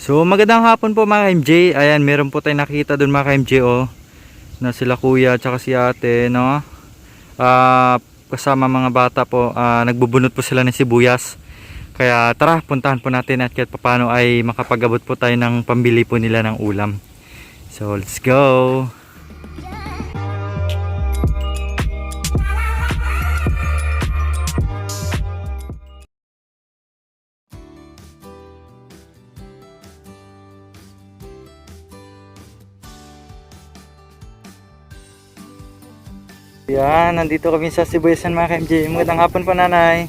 So magandang hapon po mga MJ. Ayan, meron po tayong nakita doon mga MJ na sila kuya at saka si ate, no? Kasama mga bata po, nagbubunot po sila ng sibuyas. Kaya tara, puntahan po natin at kahit paano ay makapag-abot po tayo ng pambili po nila ng ulam. So let's go. Yan, nandito kami sa Sibuyasan mga ka-MJ. Magandang hapon po nanay.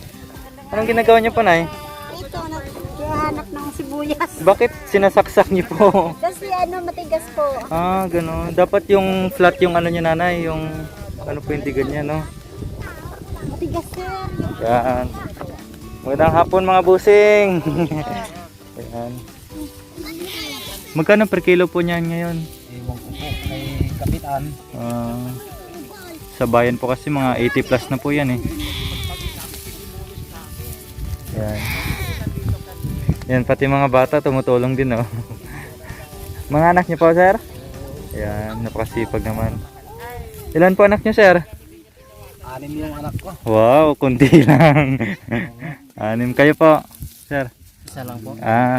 Anong ginagawa niyo po nay? Ito, naghahanap ng sibuyas. Bakit sinasaksak niyo po? Kasi matigas po. Gano'n. Dapat yung flat yung ano niyo nanay, yung ano po yung tigan niya, no? Matigas sir. Yan. Magandang hapon mga busing. Yan. Magkano per kilo po niyan ngayon? Ewan ko po, kay kapitan. Sa bayan po kasi mga 80 plus na po yan eh. Yan. Yan, pati mga bata tumutulong din, oh. Mga anak niyo po, sir? Yan, napakasipag naman. Ilan po anak niyo, sir? 6 yung anak ko. Wow, kunti lang. 6 kayo po, sir? Isa lang po.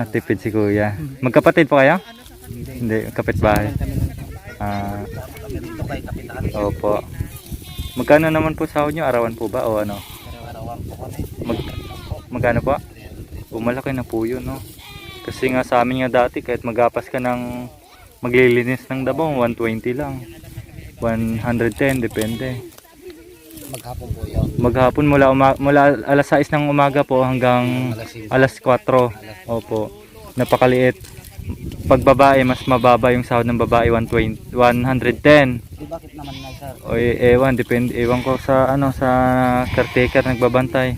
Tipid si kuya. Magkapatid po kayo? Hindi, kapitbahay. Kami rito kay kapitan. Opo. Magkano naman po sahod nyo? Arawan po ba o ano? Araw-arawan po kami. Magkano po? Malaki na po yun, no? Kasi nga sa amin nga dati kahit magapas ka ng maglilinis ng Dabong 120 lang, 110 depende. Maghapon po yun. Maghapon mula alas 6 ng umaga po hanggang alas 4. Opo, napakaliit. Pag babae mas mababa yung sahod ng babae, 110. Bakit naman na sir? Ewan, depende, ewan ko sa ano, sa caretaker nagbabantay.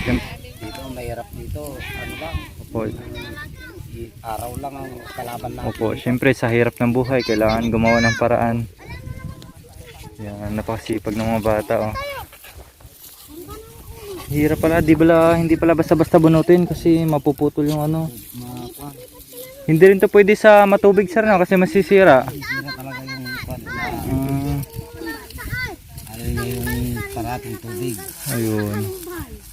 Dito mahirap dito. Ano ba? Opo. Araw lang ang kalaban natin. Opo, syempre sa hirap ng buhay kailangan gumawa ng paraan. Yan, napakasipag ng mga bata, oh. Hirap pala, hindi pala basta-basta bunutin kasi mapuputol yung ano. Hindi rin to pwede sa matubig, sir, no? Kasi masisira. Sira talaga yung yung parating tubig. Ayun.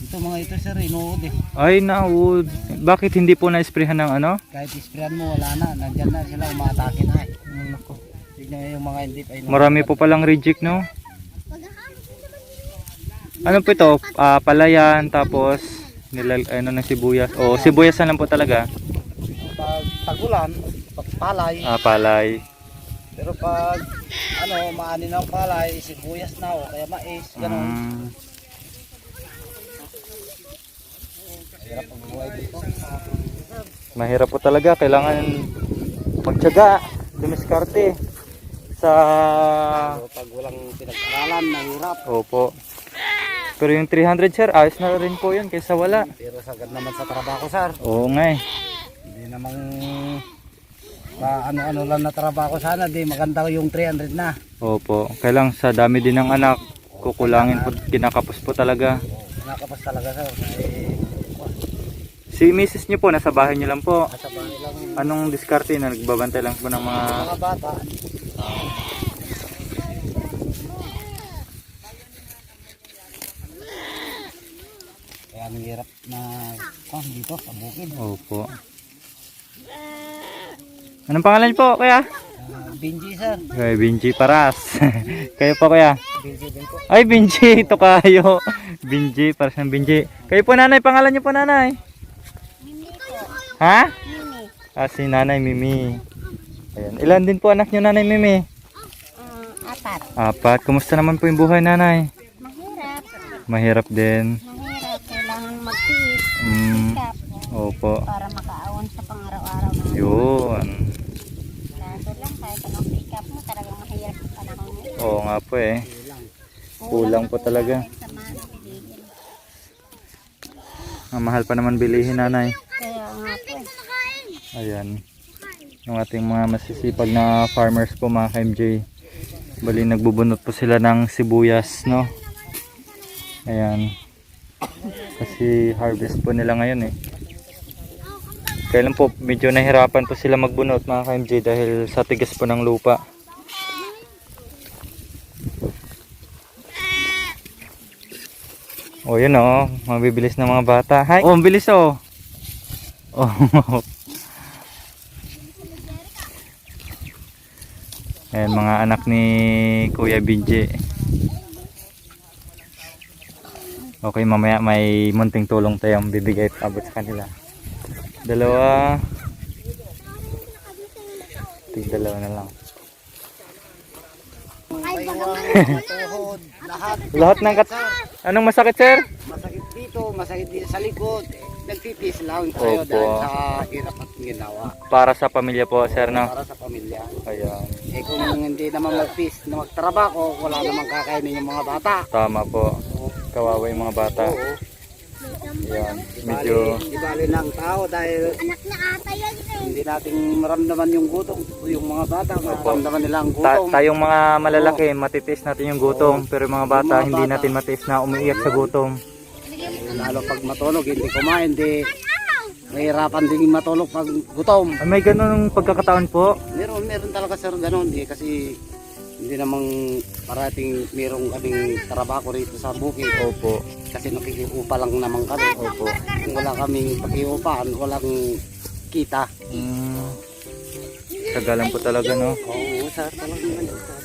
Ito mga ito sir, inuod eh. Ay, naud. Bakit hindi po na-sprayhan ng ano? Kahit isprayan mo wala na, nandyan na sila, umatake na eh. Tignan yung mga hindi pa inuod. Marami po palang reject, no? Ano po ito? Palayan, tapos ano ng sibuyas. O, sibuyas na lang po talaga. Pag tagulan, pag palay. Palay. Pero pag maani ng palay, sibuyas na o kaya mais, ganun. Hirap ang buhay dito. Mahirap po talaga, kailangan magtiyaga, dumiskarte sa Pero pag walang pinag-aralan, mahirap. Opo. Pero yung 300, sir, ayos na rin po yun kaysa wala. Pero sagad naman sa trabaho sir. Oo nga eh. Hindi namang ano lang na trabaho sana, di maganda yung 300 na. Opo, kailang sa dami din ng anak, kukulangin po, kinakapos po talaga. Nakapos talaga sir. Si misis niyo po, nasa bahay niyo lang po. Nasa bahay lang Anong diskarte na nagbabantay lang po ng mga... mga bata. Kaya ang hirap na dito sa bukid. Opo. Anong pangalan niyo po, kuya? Benji sir. Ay, Binji Paras. Kayo po, kuya? Benji din po. Ay, Binji, ito kayo. Binji, para siyang Binji. Kayo po, nanay, pangalan niyo po, nanay? Ha? Mimi. Si nanay Mimi. Ayan. Ilan din po anak niyo, nanay Mimi? 4. 4. Kumusta naman po yung buhay, nanay? Mahirap. Mahirap din. Mahirap. Kailangan magtiis. Sikap. Opo. Para makaawon sa pang-araw-araw. Yun. Kaso lang, kahit anong sikap mo, talagang mahirap sa panahon ngayon. Oo nga po eh. Kulang po talaga. Sa mga bilihin. Mahal pa naman bilihin, nanay. Kaya nga po eh. Ayan. Yung ating mga masisipag na farmers po, mga ka-MJ. Bali, nagbubunot po sila ng sibuyas, no? Ayan. Kasi harvest po nila ngayon eh. Kaya lang po, medyo nahirapan po sila magbunot mga ka-MJ dahil sa tigas po ng lupa. O yun o, mabibilis ng mga bata. Hi! Oh, ang bilis o! Oh. Ayan, mga anak ni Kuya Binji. Okay, mamaya may munting tulong tayong bibigay at abot sa kanila. Dalawa. Dalawa na lang. Tuhod, lahat. Lahat ng Anong masakit, sir? Masakit dito sa likod. Nagtitiis lang tayo Opo. dahil sa hirap at ginawa. Para sa pamilya po, sir, no? Para sa pamilya. Ayan. Eh kung hindi naman magpis na magtrabaho, wala namang kakainin yung mga bata. Tama po. Kawawa yung mga bata. Oo. Ayan. Medyo... Ibali ng tao dahil hindi natin maramdaman yung gutom. Yung mga bata, maramdaman nila ang gutom. Tayong mga malalaki, matitiis natin yung gutom. Pero yung mga bata, hindi natin matiis na umiiyak sa gutom. Lalo pag matulog, hindi kumain, hindi mahirapan din matulog pag gutom. Ah, may ganun pagkakataon po. Meron talaga sir ganun kasi hindi namang parating merong kaming trabaho rito sa bukid. Opo. Kasi nakikiupa lang naman kami. Opo. Kung wala kaming pakiupaan, walang kita. Tagalan po talaga, no? Oo, sir, talagang ganun sir.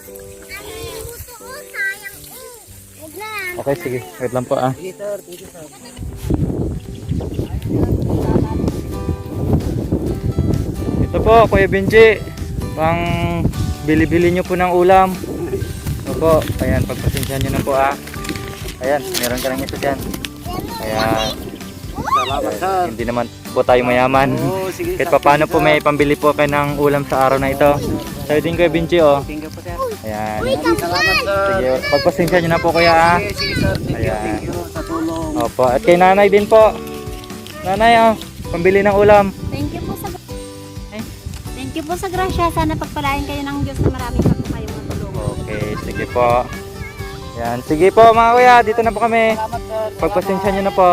Okay, sige. Wait lang po, ah. Sige sir, thank you sir. Ito po, Kuya Benji. Pang bili-bili nyo po ng ulam. Opo, ayan, pagpasensyahan nyo na po, ah. Ayan, meron ka lang ito dyan. Ayan. Salamat sir. Hindi naman po tayo mayaman. Oo, sige Kahit sir. paano po may pambili po kayo ng ulam sa araw na ito. Sa'yo din, Kuya Benji, oh. Thank you po sir. Ayan. Salamat sir. Sige, pagpasensya nyo na po, Kuya, ah. Sige sir, Ayan. thank you sa tulong. Opo, at kay nanay din po. Nanay, oh, pambili ng ulam. Thank you po sa Thank you po sa grasya. Sana pagpalain kayo ng Diyos na marami pa po kayong matulungan. Okay, sige po. Yan, sige po mga kuya, dito na po kami. Salamat sir. Pagpasensya nyo na po.